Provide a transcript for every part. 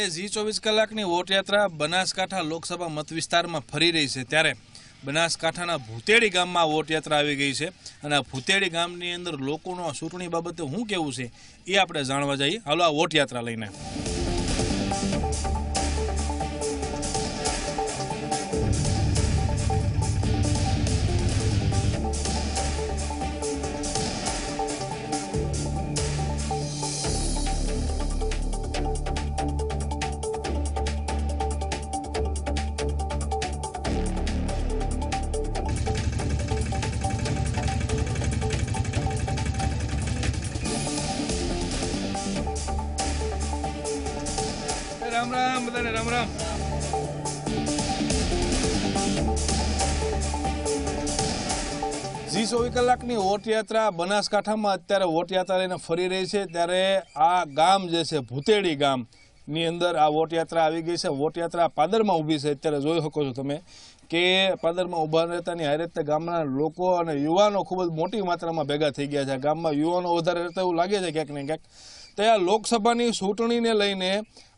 G24 કલાકની vote યાત્રા બનાસકાંઠા લોકસભા મત વિસ્તારમાં ફરી રહી છે ત્યારે બનાસકાંઠાના ભૂતેડી ગામમાં વોટ યાત્રા આવી ગઈ છે અને આ ભૂતેડી ગામની અંદર લોકોનો ચૂંટણી બાબતે શું કહેવું છે એ આપણે જાણવા જઈએ. હાલો આ વોટ યાત્રા લઈને. રામ રામ બધાને રામ રામ. G24 કલાકની વોટ યાત્રા બનાસકાંઠામાં અત્યારે વોટ યાત્રા લઈને ફરી રહી છે ત્યારે આ ગામ જે છે ભૂતેડી ગામની અંદર આ વોટ યાત્રા આવી ગઈ છે. વોટ યાત્રા પાદરમાં ઊભી છે. અત્યારે જોઈ શકો છો તમે કે પાદરમાં ઊભા રહેતાની હારે ગામના લોકો અને યુવાનો ખૂબ જ મોટી માત્રામાં ભેગા થઈ ગયા છે. ગામમાં યુવાનો વધારે રહેતા એવું લાગે છે ક્યાંક ને ક્યાંક. તો આ લોકસભાની ચૂંટણીને લઈને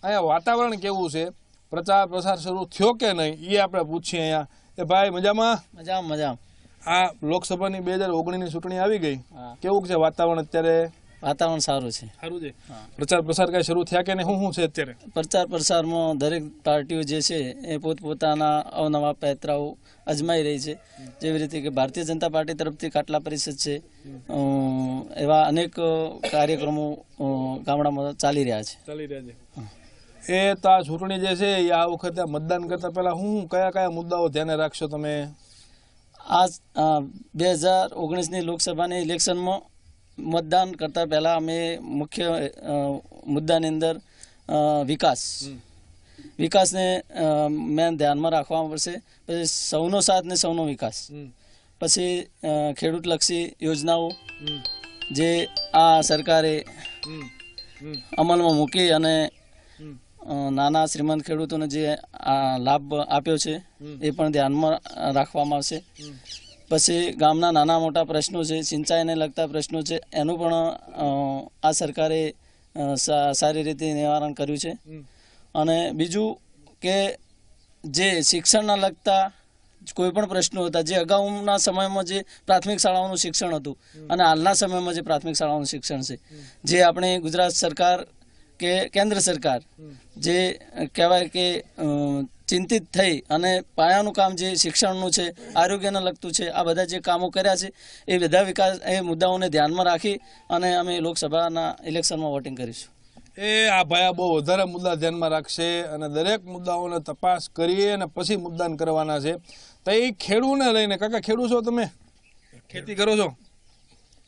અહીંયા વાતાવરણ કેવું છે, પ્રચાર પ્રસાર શરૂ થયો કે નહીં એ આપણે પૂછીએ. અહીંયા એ ભાઈ મજામાં? મજામાં. આ લોકસભાની 2019ની ચૂંટણી આવી ગઈ, કેવું છે વાતાવરણ અત્યારે? વાતાવરણ સારું છે. સારું છે. પ્રચાર પ્રસાર કઈ શરૂ થયા કે નહીં? શું છે અત્યારે પ્રચાર પ્રસારમાં? દરેક પાર્ટીઓ જે છે એ પોતપોતાના અવનવા પેતરાઓ અજમાઈ રહી છે. જેવી રીતે કે ભારતીય જનતા પાર્ટી તરફથી કાટલા પરિષદ છે, એવા અનેક કાર્યક્રમો ગામડામાં ચાલી રહ્યા છે. એ તો આ ચૂંટણી જે છે એ આ વખતે મતદાન કરતા પહેલા કયા કયા મુદ્દાઓ ધ્યાને રાખશો તમે? આ 2019ની લોકસભાની ઇલેક્શનમાં મતદાન કરતા પહેલા અમે મુખ્ય મુદ્દાની અંદર વિકાસને મેન ધ્યાનમાં રાખવા પડશે. પછી સૌનો સાથ ને સૌનો વિકાસ, પછી ખેડૂતલક્ષી યોજનાઓ જે આ સરકારે અમલમાં મૂકી અને નાના શ્રીમંત ખેડૂતોને જે લાભ આપ્યો છે એ પણ ધ્યાનમાં રાખવામાં આવશે. પછી ગામના નાના મોટા પ્રશ્નો છે, સિંચાઈને લગતા પ્રશ્નો છે, એનું પણ આ સરકારે સારી રીતે નિવારણ કર્યું છે. અને બીજું કે જે શિક્ષણના લગતા કોઈ પણ પ્રશ્નો હતા, જે અગાઉના સમયમાં જે પ્રાથમિક શાળાઓનું શિક્ષણ હતું અને હાલના સમયમાં જે પ્રાથમિક શાળાઓનું શિક્ષણ છે, જે આપણે ગુજરાત સરકાર કે કેન્દ્ર સરકાર જે કહેવાય કે ચિંતિત થઈ અને પાયાનું કામ જે શિક્ષણનું છે, આરોગ્યને લગતું છે, આ બધા જે કામો કર્યા છે એ બધા વિકાસ એ મુદ્દાઓને ધ્યાનમાં રાખી અને અમે લોકસભાના ઇલેક્શનમાં વોટિંગ કરીશું. આ ભાઈ બહુ વધારે મુદ્દા ધ્યાનમાં રાખશે અને દરેક મુદ્દાઓને તપાસ કરીએ અને પછી મતદાન કરવાના છે. તો એ ખેડૂને લઈને, કાકા ખેડૂત છો તમે? ખેતી કરો છો?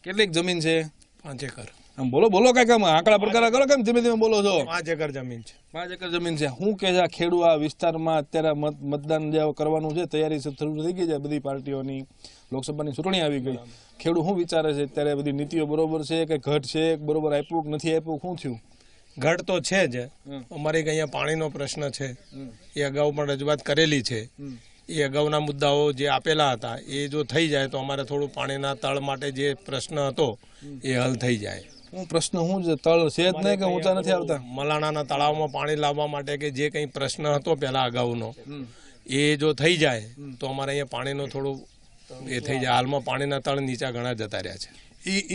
કેટલીક જમીન છે? 5 એકર. આમ બોલો કાકા, આંકડા પ્રકાર કરો, કેમ ધીમે ધીમે બોલો છો? 5 એકર જમીન છે. 5 એકર જમીન છે. શું કે છે આ ખેડૂત આ વિસ્તારમાં અત્યારે મતદાન જે કરવાનું છે તૈયારી શરૂ થઈ ગઈ છે બધી પાર્ટીઓની? લોકસભાની ચૂંટણી આવી ગઈ. ખેડૂત શું વિચારે છે અત્યારે? બધી નીતિઓ બરોબર છે કે ઘટ છે, બરોબર આપ્યું કે નથી આપ્યું, શું થયું? ઘટ તો છે જ. અમારે અહીંયા પાણીનો પ્રશ્ન છે, એ અગાઉ પણ રજૂઆત કરેલી છે. એ અગાઉના મુદ્દાઓ જે આપેલા હતા એ જો થઈ જાય તો અમારે થોડું પાણીના તળ માટે જે પ્રશ્ન હતો એ હલ થઈ જાય. પ્રશ્ન શું છે? તળ છે જ નહીં કે ઊંચા નથી આવતા? મલાણાના તળાવમાં પાણી લાવવા માટે કે જે કંઈ પ્રશ્ન હતો પહેલા અગાઉનો એ જો થઈ જાય તો અમારે અહીંયા પાણીનો થોડું એ થઈ જાય. હાલમાં પાણીના તળ નીચા ઘણા જતા રહ્યા છે.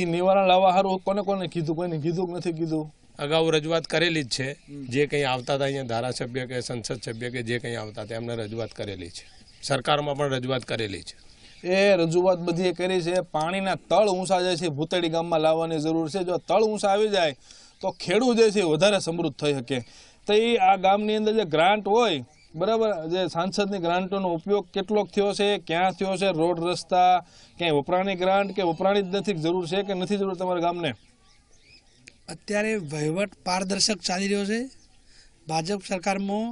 એ નિવારણ લાવવા સારું કોને કીધું? કોઈને કીધું કે નથી કીધું? અગાઉ રજૂઆત કરેલી જ છે. જે કંઈ આવતા હતા અહીંયા ધારાસભ્ય કે સંસદ સભ્ય કે જે કંઈ આવતા હતા એમને રજૂઆત કરેલી છે. સરકારમાં પણ રજૂઆત કરેલી છે. એ રજૂઆત બધી કરી છે. પાણીના તળ ઊંચા જાય છે ભૂતેડી ગામમાં લાવવાની જરૂર છે. જો તળ ઊંચા આવી જાય તો ખેડૂત જે છે વધારે સમૃદ્ધ થઈ શકે. તો એ આ ગામની અંદર જે ગ્રાન્ટ હોય, બરાબર, જે સાંસદની ગ્રાન્ટોનો ઉપયોગ કેટલોક થયો છે, ક્યાં થયો છે? રોડ રસ્તા ક્યાંય વપરાણી ગ્રાન્ટ કે વપરાણી જ નથી? જરૂર છે કે નથી જરૂર તમારા ગામને? અત્યારે વહીવટ પારદર્શક ચાલી રહ્યો છે. ભાજપ સરકારમાં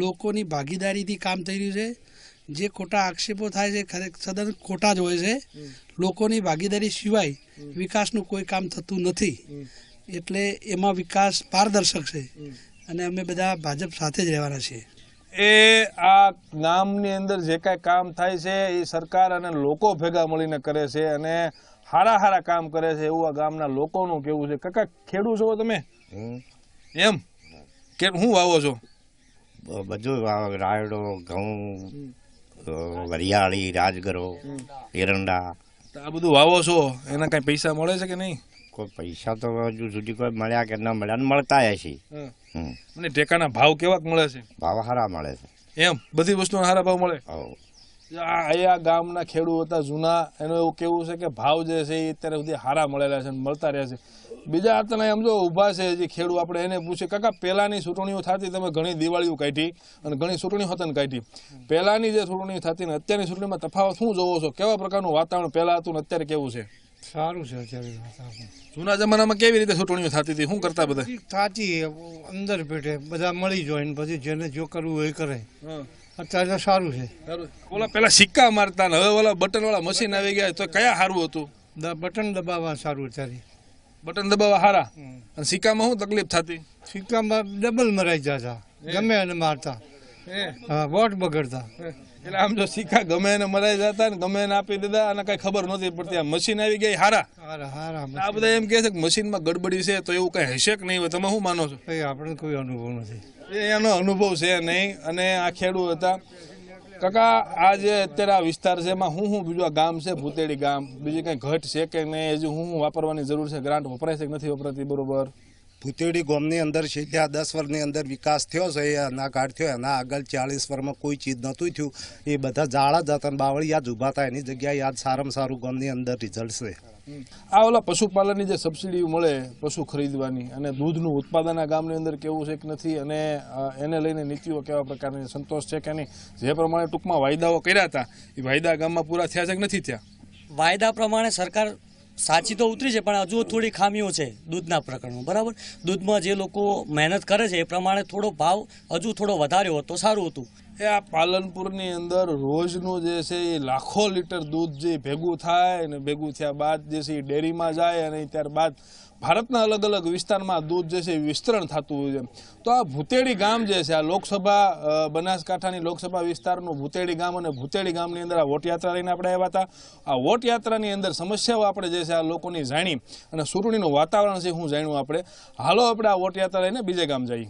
લોકોની ભાગીદારીથી કામ થઈ રહ્યું છે. જે ખોટા આક્ષેપો થાય છે ખરેખર સદન ખોટા જ હોય છે. લોકોની ભાગીદારી સિવાય વિકાસનું કોઈ કામ થતું નથી. એટલે એમાં વિકાસ પારદર્શક છે અને અમે બધા ભાજપ સાથે જ રહેવાના છીએ. એ આ ગામની અંદર જે કાંઈ કામ થાય છે એ સરકાર અને લોકો ભેગા મળીને કરે છે અને હારા કામ કરે છે એવું આ ગામના લોકોનું કેવું છે. કાકા ખેડૂત છો તમે? એમ કે શું વાવો છો? બધું રાયડો, ઘઉં, વરિયાળી, રાજગરો, એરંડા. તો આ બધું વાવો છો એના કઈ પૈસા મળે છે કે નહીં? કોઈ પૈસા તો હજુ સુધી કોઈ મળ્યા કે ન મળ્યા ને મળતા હશે. મને ટેકાના ભાવ કેવાક મળે છે? ભાવ સારા મળે છે. એમ બધી વસ્તુના સારા ભાવ મળે? હવ. આ ગામના ખેડૂત હતા જૂના, એનું એવું કેવું છે કે ભાવ જે છે એ અત્યારે સુધી સારા મળેલા છે, મળતા રહ્યા છે. બીજા આતના એમ જો ઊભા છે હજી ખેડૂત, આપણે એને પૂછીએ કાકા પહેલાની ચૂંટણીઓ થતી, તમે ઘણી દિવાળીઓ કાઢી અને ઘણી ચૂંટણીઓ હતા ને કાઢી, પહેલાની જે ચૂંટણી થતી ને અત્યારની ચૂંટણીમાં તફાવત શું જોવો છો? કેવા પ્રકારનું વાતાવરણ પહેલા હતું ને અત્યારે કેવું છે? સારું છે અત્યારે. જૂના જમાનામાં કેવી રીતે ચૂંટણીઓ થતી હતી, શું કરતા બધા? સાચી અંદર પેટે બધા મળી જાય ને પછી જેને જો કરવું હોય એ કરે. અત્યારે તો સારું છે. ઓલા પેલા સિક્કા મારતા ને હવે ઓલા બટન વાળા મશીન આવી ગયા, તો કયા સારું હતું? બટન દબાવવા સારું અત્યારે. બટન દબાવવા સારા, અને સિક્કામાં શું તકલીફ થતી? સિક્કામાં ડબલ મરાઈ જતા, ગમે એને મારતા, હા વોટ બગડતા. એટલે આમ જો સિક્કા ગમે એને મરાઈ જતા ને ગમે એને આપી દીધા અને કઈ ખબર નહોતી પડતી. આ મશીન આવી ગયા હારા. આ બધા એમ કહે છે કે મશીનમાં ગડબડી છે, તો એવું કઈ હશે કે નહીં હોય? તમે શું માનો છો? આપણે કોઈ અનુભવ નથી. એનો અનુભવ છે નહીં. અને આ ખેડૂત હતા. કાકા આ જે અત્યારે આ વિસ્તાર છે એમાં હું બીજું આ ગામ છે ભૂતેડી ગામ, બીજી કઈ ઘટ છે કે નહીં? હજુ હું વાપરવાની જરૂર છે? ગ્રાન્ટ વપરાય છે કે નથી વપરાતી બરોબર? ભૂતેડી ગામની અંદર છે ત્યાં 10 વર્ષની અંદર વિકાસ થયો છે. એ અનાઘાટ થયો, એના આગળ 40 વર્ષમાં કોઈ ચીજ નહોતું થયું. એ બધા જાળા જ હતા, બાવળિયા જ ઊભા હતા. એની જગ્યાએ યાદ સારામાં સારું ગામની અંદર રિઝલ્ટ છે. આ ઓલા પશુપાલનની જે સબસિડી મળે પશુ ખરીદવાની, અને દૂધનું ઉત્પાદન આ ગામની અંદર કેવું છે કે નથી, અને એને લઈને નીતિઓ કેવા પ્રકારની, સંતોષ છે કે નહીં? જે પ્રમાણે ટૂંકમાં વાયદાઓ કર્યા હતા એ વાયદા ગામમાં પૂરા થયા છે કે નથી થયા? વાયદા પ્રમાણે સરકાર સાચી તો ઉતરી છે, પણ હજુ થોડી ખામીઓ છે દૂધના પ્રકરણમાં. બરાબર, દૂધમાં જે લોકો મહેનત કરે છે એ પ્રમાણે થોડો ભાવ હજુ થોડો વધાર્યો હોત તો સારું હતું. એ આ પાલનપુરની અંદર રોજનું જે છે એ લાખો લીટર દૂધ જે ભેગું થાય, અને ભેગું થયા બાદ જે છે એ ડેરીમાં જાય, અને ત્યારબાદ ભારતના અલગ અલગ વિસ્તારમાં દૂધ જે છે એ વિસ્તરણ થતું હોય છે. તો આ ભૂતેડી ગામ જે છે, આ લોકસભા બનાસકાંઠાની લોકસભા વિસ્તારનું ભૂતેડી ગામ, અને ભૂતેડી ગામની અંદર આ વોટયાત્રા લઈને આપણે આવ્યા હતા. આ વોટયાત્રાની અંદર સમસ્યાઓ આપણે જે છે આ લોકોની જાણી, અને ચૂંટણીનું વાતાવરણ છે શું જાણ્યું આપણે. હાલો આપણે આ વોટયાત્રા લઈને બીજે ગામ જઈએ.